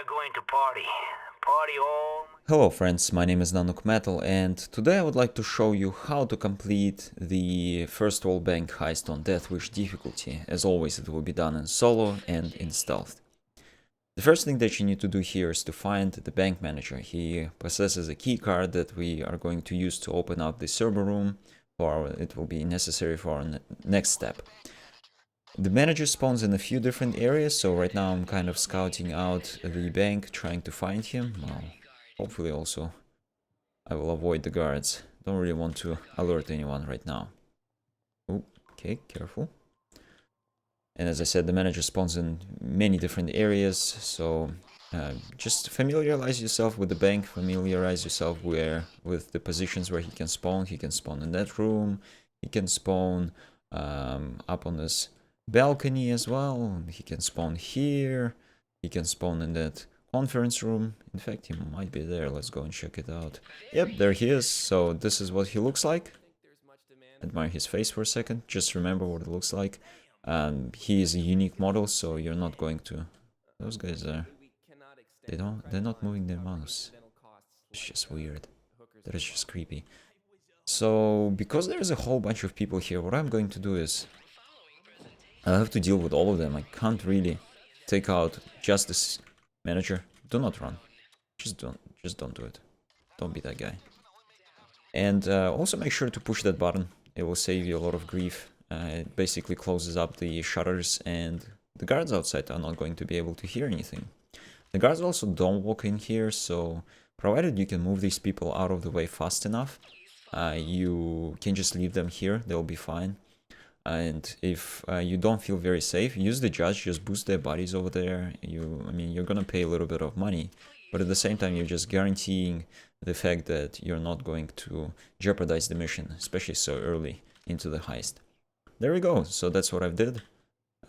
are going to party. Party all... Hello friends, my name is NanookMetal and today I would like to show you how to complete the first world bank heist on Death Wish difficulty. As always, it will be done in solo and in stealth. The first thing that you need to do here is to find the bank manager. He possesses a key card that we are going to use to open up the server room, or it will be necessary for our next step. The manager spawns in a few different areas, so right now I'm kind of scouting out the bank, trying to find him. Well, hopefully also I will avoid the guards. Don't really want to alert anyone right now. Oh, okay, careful. And as I said, the manager spawns in many different areas, so just familiarize yourself with the bank, familiarize yourself with the positions where he can spawn. He can spawn in that room, he can spawn up on this balcony as well, he can spawn here, he can spawn in that conference room. In fact, he might be there. Let's go and check it out. Yep, there he is. So this is what he looks like. Admire his face for a second. Just remember what it looks like. He is a unique model, so you're not going to... Those guys are... They're not moving their mouse. It's just weird. That is just creepy. So, because there's a whole bunch of people here, what I'm going to do is... I'll have to deal with all of them. I can't really take out just this manager. Do not run. Just don't do it. Don't be that guy. And also make sure to push that button. It will save you a lot of grief. It basically closes up the shutters and the guards outside are not going to be able to hear anything. The guards also don't walk in here, so provided you can move these people out of the way fast enough, you can just leave them here. They'll be fine. And if you don't feel very safe, use the judge, just boost their bodies over there. I mean, you're gonna pay a little bit of money, but at the same time, you're just guaranteeing the fact that you're not going to jeopardize the mission, especially so early into the heist. There we go, so that's what I did.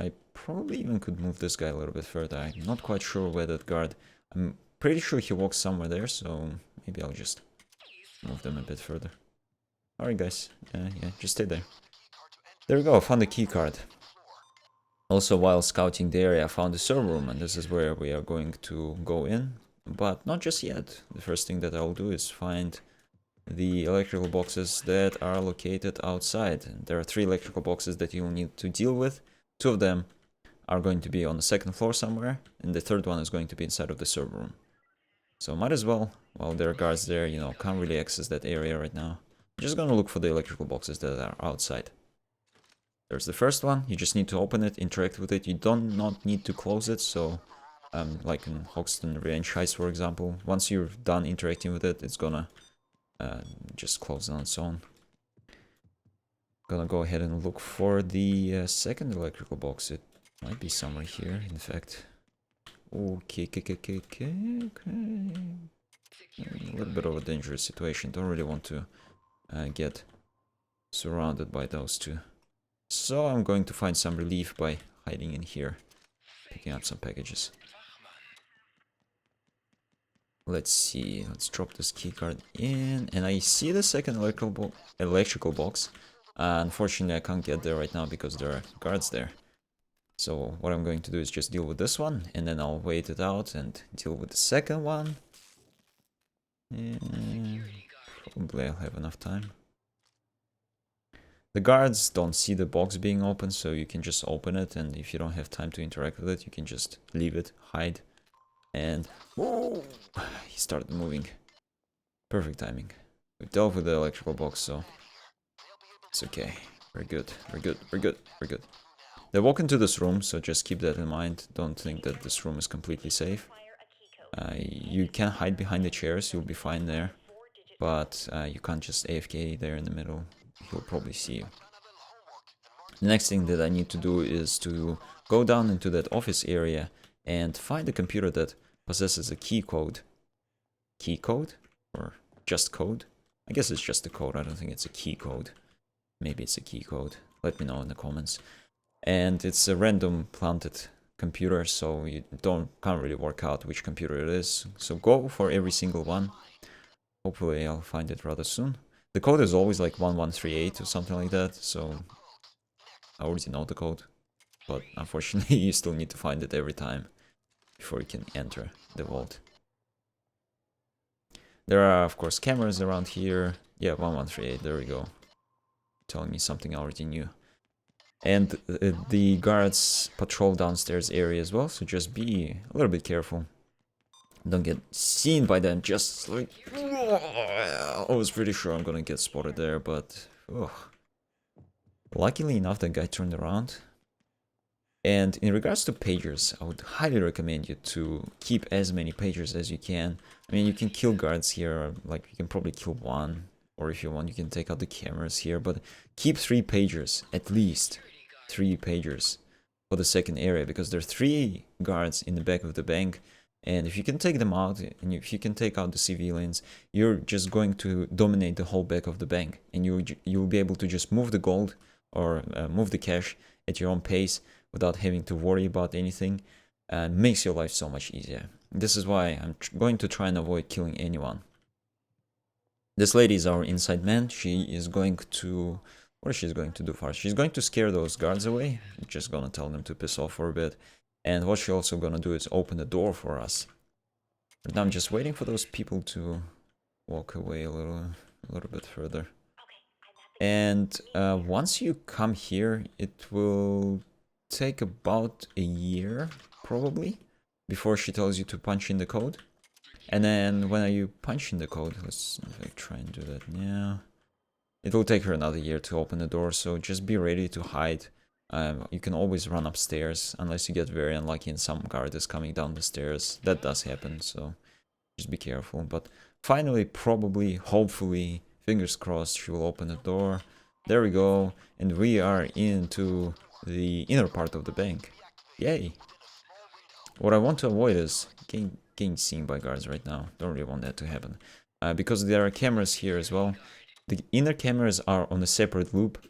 I probably even could move this guy a little bit further. I'm not quite sure where that guard... I'm pretty sure he walks somewhere there, so maybe I'll just move them a bit further. Alright guys, yeah, just stay there. There we go, I found the key card. Also, while scouting the area, I found the server room, and this is where we are going to go in. But not just yet. The first thing that I'll do is find the electrical boxes that are located outside. And there are 3 electrical boxes that you'll need to deal with. 2 of them are going to be on the 2nd floor somewhere, and the 3rd one is going to be inside of the server room. So might as well, while there are guards there, you know, can't really access that area right now. I'm just gonna look for the electrical boxes that are outside. There's the first one, you just need to open it, interact with it. You don't not need to close it, so like in Hoxton Revenge Heist, for example, once you're done interacting with it, it's gonna just close on its own. Gonna go ahead and look for the 2nd electrical box. It might be somewhere here, in fact. Okay. A little bit of a dangerous situation. Don't really want to get surrounded by those 2. So I'm going to find some relief by hiding in here, picking up some packages. Let's see, let's drop this keycard in, and I see the 2nd electrical box. Unfortunately, I can't get there right now because there are guards there. So what I'm going to do is just deal with this one, and then I'll wait it out and deal with the 2nd one. And probably I'll have enough time. The guards don't see the box being open, so you can just open it, and if you don't have time to interact with it, you can just leave it, hide, and... Whoa! He started moving. Perfect timing. We dealt with the electrical box, so... It's okay. We're good. They walk into this room, so just keep that in mind. Don't think that this room is completely safe. You can hide behind the chairs, you'll be fine there. But you can't just AFK there in the middle. He'll probably see you. The next thing that I need to do is to go down into that office area and find a computer that possesses a key code. Key code? Or just code? I guess it's just a code, I don't think it's a key code. Maybe it's a key code. Let me know in the comments. And it's a random planted computer, so you can't really work out which computer it is. So go for every single one. Hopefully I'll find it rather soon. The code is always like 1138 or something like that, so I already know the code. But unfortunately you still need to find it every time. before you can enter the vault. There are, of course, cameras around here. Yeah, 1138, there we go. Telling me something I already knew. And the guards patrol downstairs area as well, so just be a little bit careful. Don't get seen by them, just like... I was pretty sure I'm gonna get spotted there, but... Ugh. Luckily enough, that guy turned around. And in regards to pagers, I would highly recommend you to keep as many pagers as you can. I mean, you can kill guards here, like you can probably kill one, or if you want, you can take out the cameras here, but keep 3 pagers, at least 3 pagers for the second area, because there are 3 guards in the back of the bank, and if you can take them out, and if you can take out the civilians, you're just going to dominate the whole back of the bank, and you'll be able to just move the gold, or move the cash at your own pace, without having to worry about anything. Makes your life so much easier. This is why I'm going to try and avoid killing anyone. This lady is our inside man. She is going to... What is she going to do first? She's going to scare those guards away. I'm just gonna tell them to piss off for a bit. And what she's also gonna do is open the door for us. But now I'm just waiting for those people to walk away a little bit further. And once you come here, it will take about a year, probably, before she tells you to punch in the code. And then when you punch in the code, let's try and do that now. It will take her another year to open the door, so just be ready to hide. You can always run upstairs, unless you get very unlucky and some guard is coming down the stairs. That does happen, so just be careful. But finally, probably, hopefully, fingers crossed, she will open the door. There we go, and we are into the inner part of the bank. Yay! What I want to avoid is getting seen by guards right now. Don't really want that to happen. Because there are cameras here as well. The inner cameras are on a separate loop.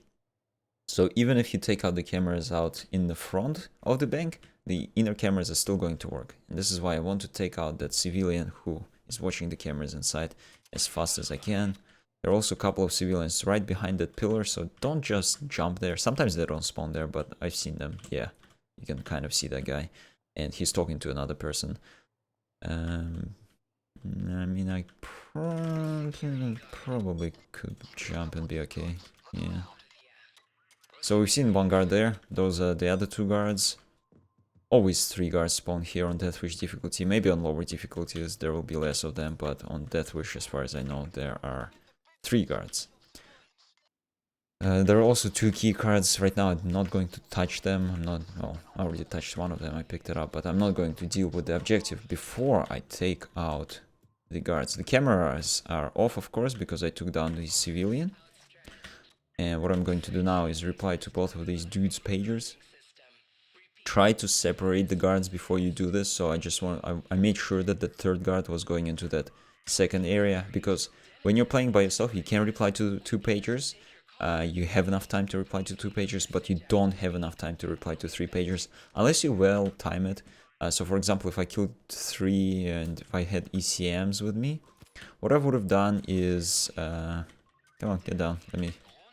So even if you take out the cameras out in the front of the bank, the inner cameras are still going to work. And this is why I want to take out that civilian who is watching the cameras inside as fast as I can. There are also a couple of civilians right behind that pillar, so don't just jump there. Sometimes they don't spawn there, but I've seen them. Yeah, you can kind of see that guy. And he's talking to another person. I mean, I probably could jump and be okay. Yeah. So we've seen 1 guard there. Those are the other 2 guards. Always 3 guards spawn here on Death Wish difficulty. Maybe on lower difficulties there will be less of them, but on Death Wish, as far as I know, there are 3 guards. There are also 2 key cards. Right now I'm not going to touch them. Well, I already touched one of them, I picked it up, but I'm not going to deal with the objective before I take out the guards. The cameras are off, of course, because I took down the civilian. And what I'm going to do now is reply to both of these dudes' pagers. Try to separate the guards before you do this, so I made sure that the 3rd guard was going into that second area, because when you're playing by yourself, you can reply to 2 pagers. You have enough time to reply to 2 pagers, but you don't have enough time to reply to 3 pagers, unless you well time it. So for example, if I killed 3 and if I had ECMs with me, what I would have done is... come on, get down,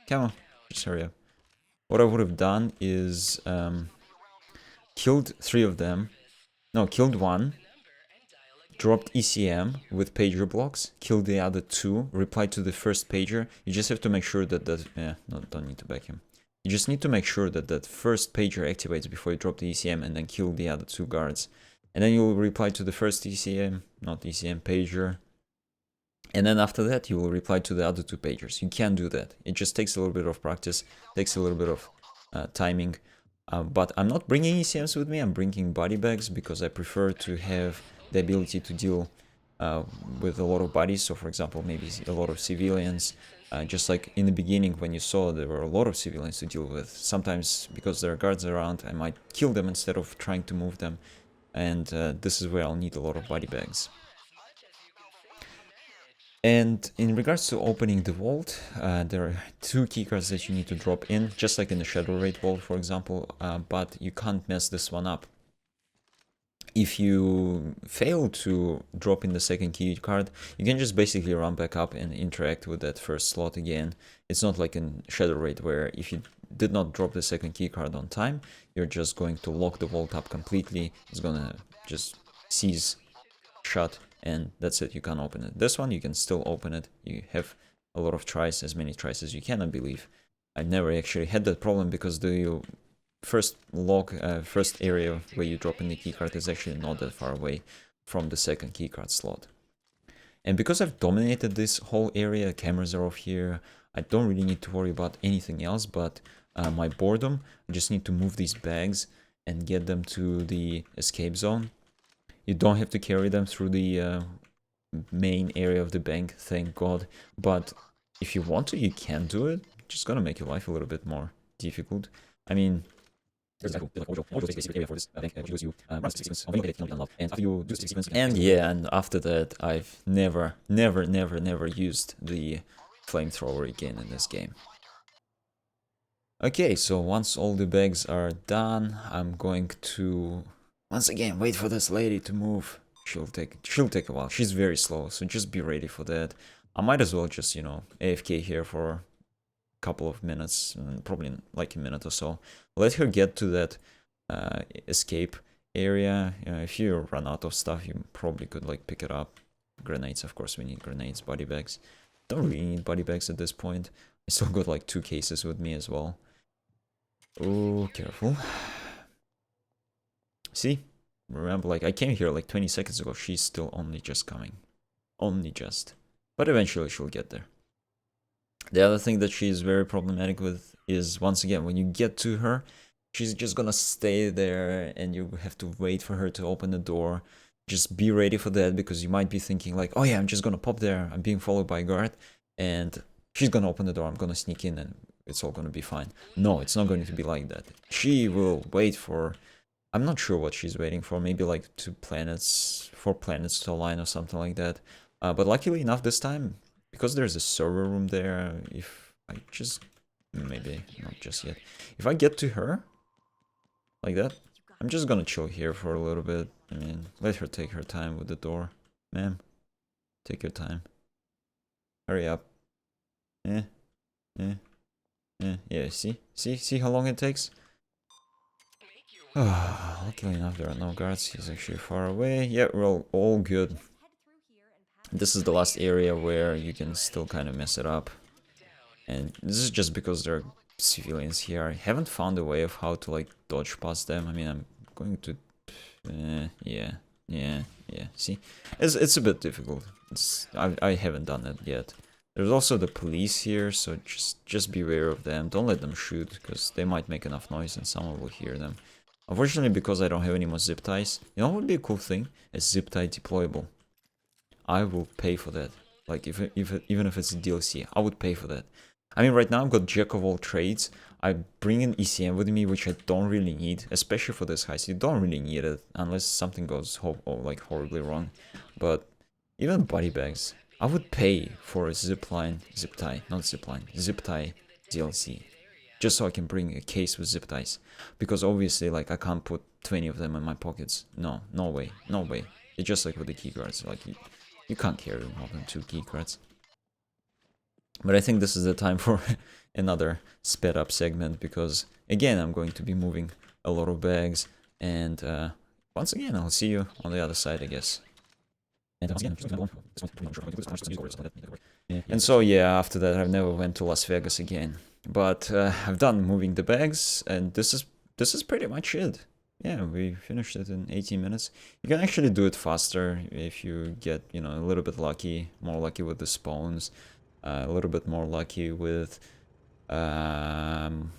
come on, just hurry up. What I would have done is killed 3 of them, no, killed 1, dropped ECM with pager blocks, killed the other 2, replied to the first pager. You just have to make sure that no, don't need to back him. You just need to make sure that that first pager activates before you drop the ECM, and then kill the other 2 guards. And then you'll reply to the first ECM, not ECM, pager. And then after that, you will reply to the other 2 pagers. You can do that. It just takes a little bit of practice, takes a little bit of timing. But I'm not bringing ECMs with me, I'm bringing body bags, because I prefer to have the ability to deal with a lot of bodies. So for example, maybe a lot of civilians. Just like in the beginning when you saw there were a lot of civilians to deal with. Sometimes because there are guards around, I might kill them instead of trying to move them. And this is where I'll need a lot of body bags. And in regards to opening the vault, there are 2 keycards that you need to drop in, just like in the Shadow Raid vault, for example, but you can't mess this one up. If you fail to drop in the second key card, you can just basically run back up and interact with that first slot again. It's not like in Shadow Raid, where if you did not drop the second key card on time, you're just going to lock the vault up completely. It's gonna just sees shut, and that's it, you can't open it. This one, you can still open it. You have a lot of tries, as many tries as you can, I believe. I've never actually had that problem because the first first area where you drop in the keycard is actually not that far away from the second keycard slot. And because I've dominated this whole area, cameras are off here, I don't really need to worry about anything else but my boredom. I just need to move these bags and get them to the escape zone. You don't have to carry them through the main area of the bank, thank God. But if you want to, you can do it. Just gonna make your life a little bit more difficult. I mean, and yeah, and after that, I've never used the flamethrower again in this game. Okay, so once all the bags are done, I'm going to once again wait for this lady to move. She'll take a while. She's very slow, so just be ready for that. I might as well just, you know, AFK here for a couple of minutes, probably like a minute or so. Let her get to that escape area. If you run out of stuff, you probably could like pick it up. Grenades, of course, we need grenades. Body bags. Don't really need body bags at this point. I still got like 2 cases with me as well. Oh, careful. See? Remember, like, I came here like 20 seconds ago. She's still only just coming. Only just. But eventually she'll get there. The other thing that she's very problematic with is, once again, when you get to her, she's just gonna stay there and you have to wait for her to open the door. Just be ready for that, because you might be thinking like, oh yeah, I'm just gonna pop there, I'm being followed by a guard, and she's gonna open the door, I'm gonna sneak in and it's all gonna be fine. No, it's not going to be like that. She will wait for, I'm not sure what she's waiting for, maybe like 4 planets to align or something like that. But luckily enough this time, because there's a server room there, if I just, maybe not just yet, if I get to her like that, I'm just gonna chill here for a little bit. I mean, let her take her time with the door. Ma'am, take your time. Hurry up. Yeah, see how long it takes? Luckily enough, there are no guards. He's actually far away. Yeah, we're all good. This is the last area where you can still kind of mess it up. And this is just because there are civilians here. I haven't found a way of how to like dodge past them. I mean, I'm going to... yeah. See, it's a bit difficult. I haven't done it yet. There's also the police here, so just beware of them. Don't let them shoot, because they might make enough noise and someone will hear them. Unfortunately, because I don't have any more zip ties, you know what would be a cool thing? A zip tie deployable. I will pay for that. Like, even if it's a DLC, I would pay for that. I mean, right now I've got jack of all trades. I bring an ECM with me, which I don't really need, especially for this heist. You don't really need it unless something goes horribly wrong. But even body bags, I would pay for a zip tie DLC, just so I can bring a case with zip ties. Because obviously, like, I can't put 20 of them in my pockets. No way. It's just like with the keycards, like you can't carry more than 2 keycards. But I think this is the time for another sped up segment, because again I'm going to be moving a lot of bags, and once again I'll see you on the other side, I guess. And so yeah, after that I never went to Las Vegas again. But I've done moving the bags, and this is pretty much it. Yeah, we finished it in 18 minutes. You can actually do it faster if you get, you know, a little bit lucky, more lucky with the spawns. A little bit more lucky with, well,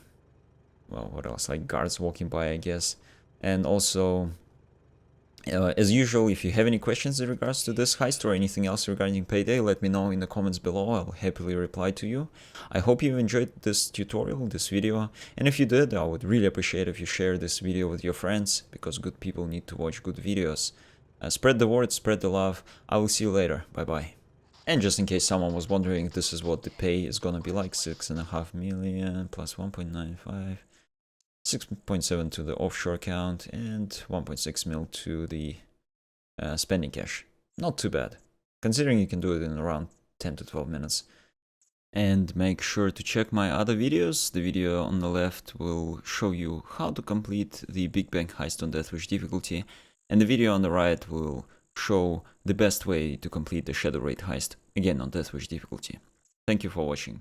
what else? Like guards walking by, I guess. And also, as usual, if you have any questions in regards to this heist or anything else regarding Payday, let me know in the comments below. I'll happily reply to you. I hope you enjoyed this tutorial, this video. And if you did, I would really appreciate if you share this video with your friends, because good people need to watch good videos. Spread the word, spread the love. I will see you later. Bye-bye. And just in case someone was wondering, this is what the pay is gonna be like. 6.5 million plus 1.95, 6.7 to the offshore account, and 1.6 mil to the spending cash. Not too bad, considering you can do it in around 10 to 12 minutes. And make sure to check my other videos. The video on the left will show you how to complete the Big Bang heist on Deathwish difficulty. and the video on the right will show the best way to complete the Shadow Raid heist, again on Death Wish difficulty. Thank you for watching.